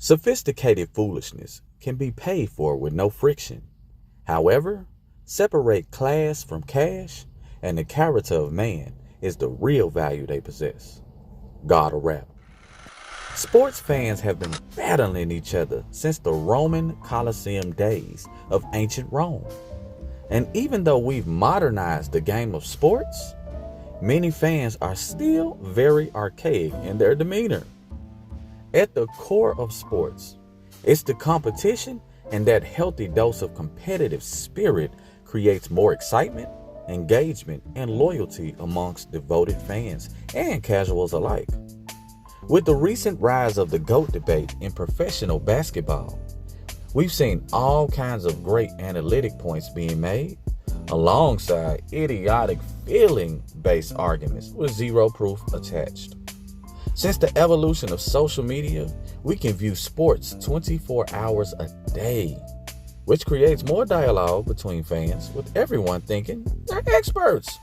Sophisticated foolishness can be paid for with no friction. However, separate class from cash, and the character of man is the real value they possess. God of rap. Sports fans have been battling each other since the Roman Colosseum days of ancient Rome. And even though we've modernized the game of sports, many fans are still very archaic in their demeanor. At the core of sports, it's the competition, and that healthy dose of competitive spirit creates more excitement, engagement, and loyalty amongst devoted fans and casuals alike. With the recent rise of the GOAT debate in professional basketball, we've seen all kinds of great analytic points being made, alongside idiotic feeling-based arguments with zero proof attached. Since the evolution of social media, we can view sports 24 hours a day, which creates more dialogue between fans, with everyone thinking they're experts.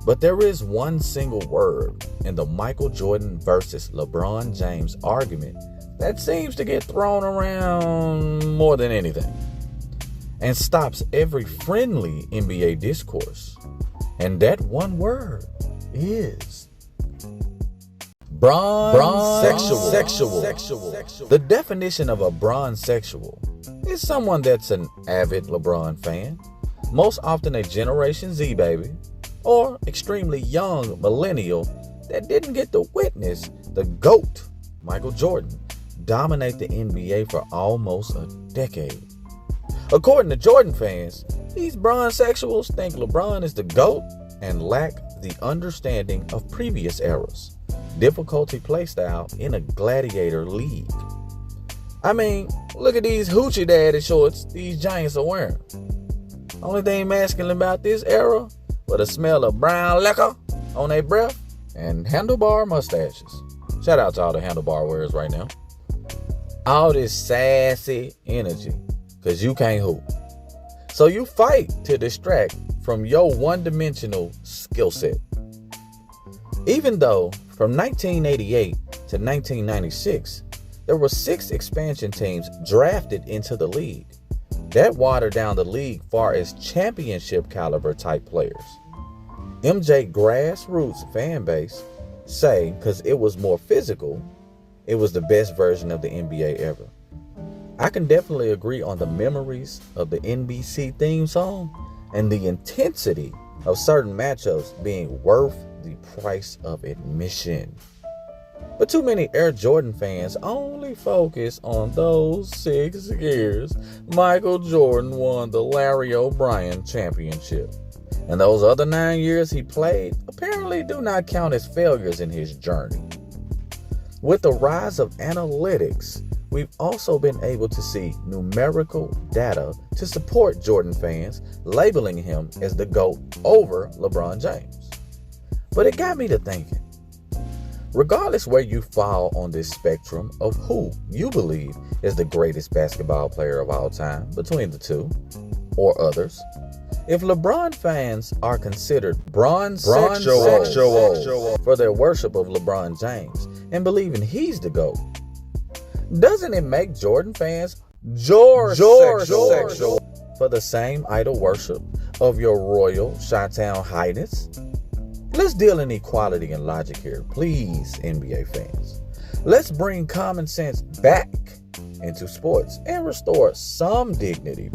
But there is one single word in the Michael Jordan versus LeBron James argument that seems to get thrown around more than anything, and stops every friendly NBA discourse. And that one word is Bron3exuals. The definition of a Bron3exual is someone that's an avid LeBron fan, most often a Generation Z baby, or extremely young millennial that didn't get to witness the GOAT, Michael Jordan, dominate the NBA for almost a decade. According to Jordan fans, these Bron3exuals think LeBron is the GOAT and lack the understanding of previous eras, difficulty playstyle in a gladiator league. I mean, look at these hoochie daddy shorts these Giants are wearing. Only thing masculine about this era was the smell of brown liquor on their breath and handlebar mustaches. Shout out to all the handlebar wearers right now. All this sassy energy, because you can't hoop. So you fight to distract from your one-dimensional skill set. Even though from 1988 to 1996, there were 6 expansion teams drafted into the league. That watered down the league far as championship caliber type players. MJ grassroots fan base say because it was more physical, it was the best version of the NBA ever. I can definitely agree on the memories of the NBC theme song and the intensity of certain matchups being worth the price of admission. But too many Air Jordan fans only focus on those 6 years Michael Jordan won the Larry O'Brien championship. And those other 9 years he played apparently do not count as failures in his journey. With the rise of analytics, we've also been able to see numerical data to support Jordan fans labeling him as the GOAT over LeBron James. But it got me to thinking, regardless where you fall on this spectrum of who you believe is the greatest basketball player of all time between the two or others, if LeBron fans are considered Bron3exuals for their worship of LeBron James and believing he's the GOAT, doesn't it make Jordan fans Jor-sexual for the same idol worship of your royal Chi-Town highness? Let's deal in equality and logic here, please, NBA fans. Let's bring common sense back into sports and restore some dignity.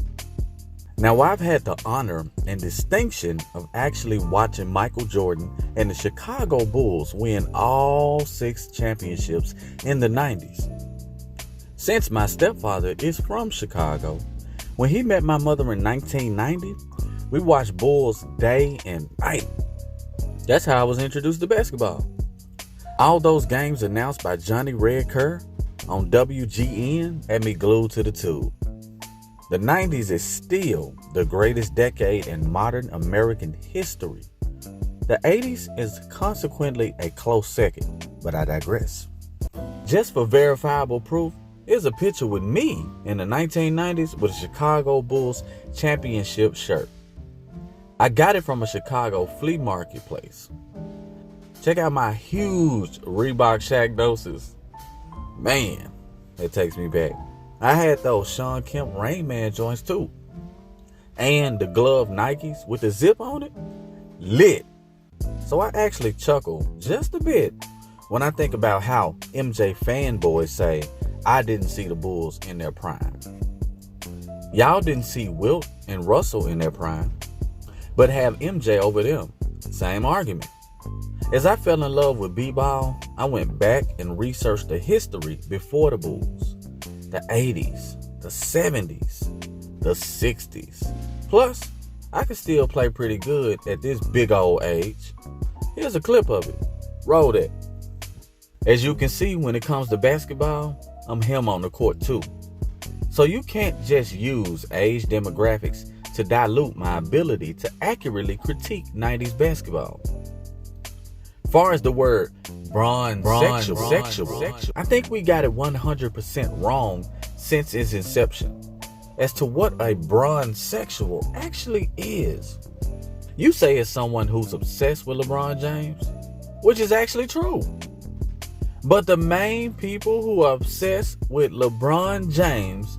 Now, I've had the honor and distinction of actually watching Michael Jordan and the Chicago Bulls win all 6 championships in the 90s. Since my stepfather is from Chicago, when he met my mother in 1990, we watched Bulls day and night. That's how I was introduced to basketball. All those games announced by Johnny Red Kerr on WGN had me glued to the tube. The 90s is still the greatest decade in modern American history. The 80s is consequently a close second, but I digress. Just for verifiable proof, here's a picture with me in the 1990s with a Chicago Bulls championship shirt. I got it from a Chicago flea marketplace. Check out my huge Reebok Shaq doses. Man, It takes me back. I had those Sean Kemp Rain Man joints too. And the glove Nikes with the zip on it. Lit. So I actually chuckle just a bit when I think about how MJ fanboys say I didn't see the Bulls in their prime. Y'all didn't see Wilt and Russell in their prime, but have MJ over them. Same argument. As I fell in love with b-ball, I went back and researched the history before the Bulls. The 80s, the 70s, the 60s. Plus, I can still play pretty good at this big old age. Here's a clip of it. Roll that. As you can see, when it comes to basketball, I'm him on the court too. So you can't just use age demographics to dilute my ability to accurately critique 90s basketball. Far as the word Bron3exuals, I think we got it 100% wrong since its inception as to what a Bron3exual actually is. You say it's someone who's obsessed with LeBron James, which is actually true. But the main people who are obsessed with LeBron James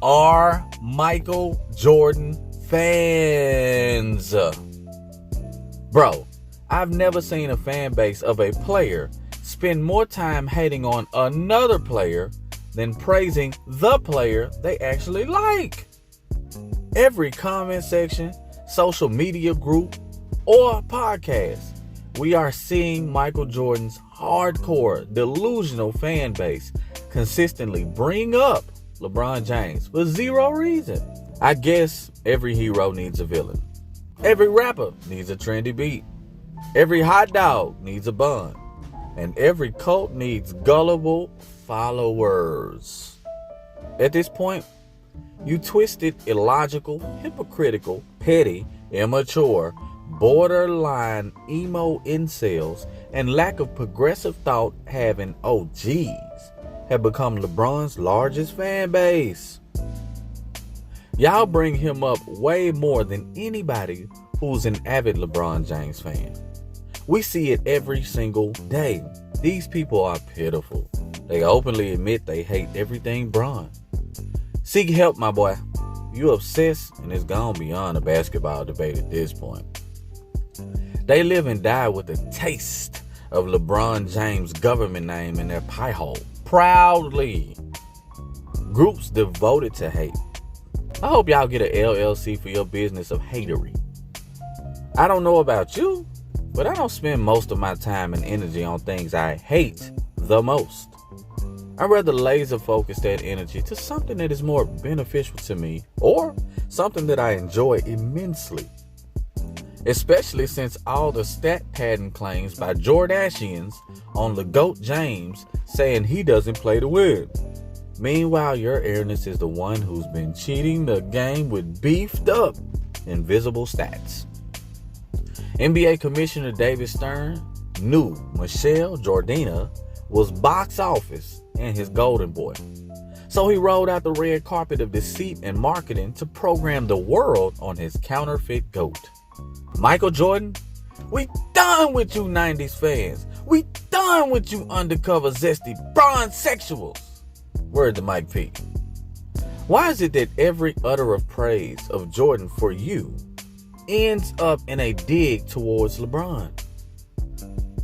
are Michael Jordan fans. Bro, I've never seen a fan base of a player spend more time hating on another player than praising the player they actually like. Every comment section, social media group, or podcast, we are seeing Michael Jordan's hardcore, delusional fan base consistently bring up LeBron James for zero reason. I guess every hero needs a villain. Every rapper needs a trendy beat. Every hot dog needs a bun. And every cult needs gullible followers. At this point, you twisted, illogical, hypocritical, petty, immature, borderline emo incels, and lack of progressive thought having OGs have become LeBron's largest fan base. Y'all bring him up way more than anybody who's an avid LeBron James fan. We see it every single day. These people are pitiful. They openly admit they hate everything Bron. Seek help, my boy. You obsessed, and it's gone beyond a basketball debate at this point. They live and die with the taste of LeBron James' government name in their pie hole. Proudly. Groups devoted to hate. I hope y'all get an LLC for your business of hatery. I don't know about you, but I don't spend most of my time and energy on things I hate the most. I'd rather laser focus that energy to something that is more beneficial to me or something that I enjoy immensely. Especially since all the stat padding claims by Jordashians on the GOAT James saying he doesn't play to win. Meanwhile, your airness is the one who's been cheating the game with beefed up invisible stats. NBA Commissioner David Stern knew Michelle Jordina was box office and his golden boy. So he rolled out the red carpet of deceit and marketing to program the world on his counterfeit GOAT. Michael Jordan, we done with you 90s fans. We done with you undercover zesty Bron3exuals. Word to Mike P. Why is it that every utter of praise of Jordan for you ends up in a dig towards LeBron?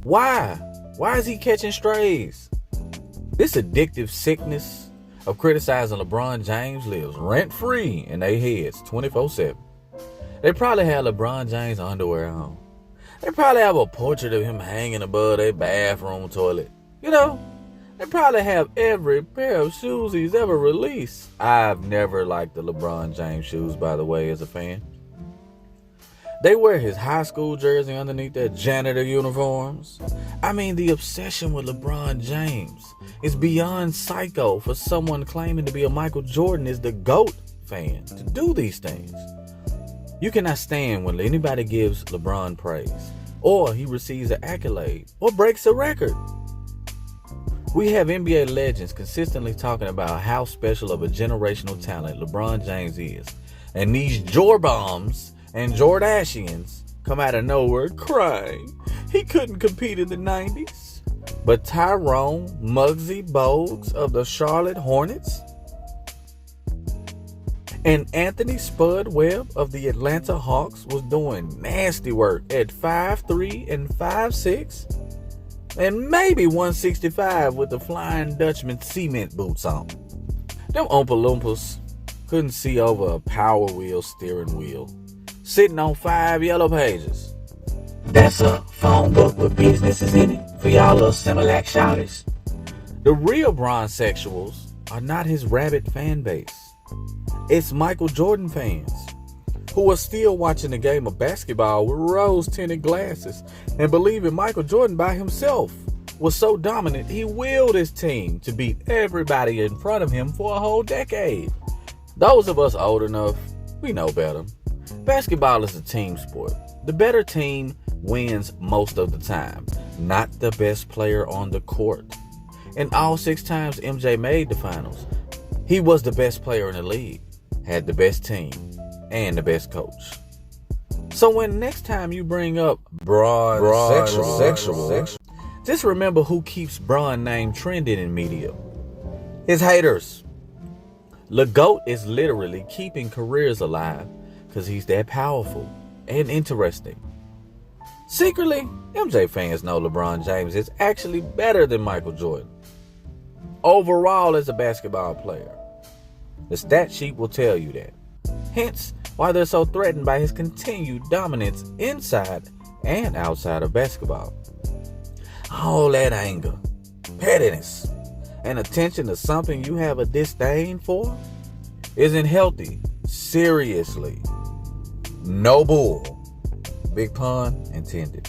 Why? Why is he catching strays? This addictive sickness of criticizing LeBron James lives rent-free in their heads 24/7. They probably have LeBron James underwear on. They probably have a portrait of him hanging above their bathroom toilet. You know, they probably have every pair of shoes he's ever released. I've never liked the LeBron James shoes, by the way, as a fan. They wear his high school jersey underneath their janitor uniforms. I mean, the obsession with LeBron James is beyond psycho for someone claiming to be a Michael Jordan is the GOAT fan to do these things. You cannot stand when anybody gives LeBron praise, or he receives an accolade, or breaks a record. We have NBA legends consistently talking about how special of a generational talent LeBron James is. And these Jorbombs and Jordashians come out of nowhere crying he couldn't compete in the 90s. But Tyrone Muggsy Bogues of the Charlotte Hornets and Anthony Spud Webb of the Atlanta Hawks was doing nasty work at 5'3" and 5'6", and maybe 165 with the Flying Dutchman cement boots on. Them Oompa Loompas couldn't see over a Power Wheel steering wheel, sitting on 5 yellow pages. That's a phone book with businesses in it for y'all little Similac shouties. The real Bron3exuals are not his rabid fan base. It's Michael Jordan fans who are still watching the game of basketball with rose-tinted glasses and believing Michael Jordan by himself was so dominant he willed his team to beat everybody in front of him for a whole decade. Those of us old enough, we know better. Basketball is a team sport. The better team wins most of the time, not the best player on the court. And all 6 times MJ made the finals, he was the best player in the league, had the best team, and the best coach. So when next time you bring up Bron3exuals, just remember who keeps Bron name trending in media. His haters. The GOAT is literally keeping careers alive because he's that powerful and interesting. Secretly, MJ fans know LeBron James is actually better than Michael Jordan overall as a basketball player. The stat sheet will tell you that. Hence, why they're so threatened by his continued dominance inside and outside of basketball. All that anger, pettiness, and attention to something you have a disdain for isn't healthy. Seriously. No bull. Big pun intended.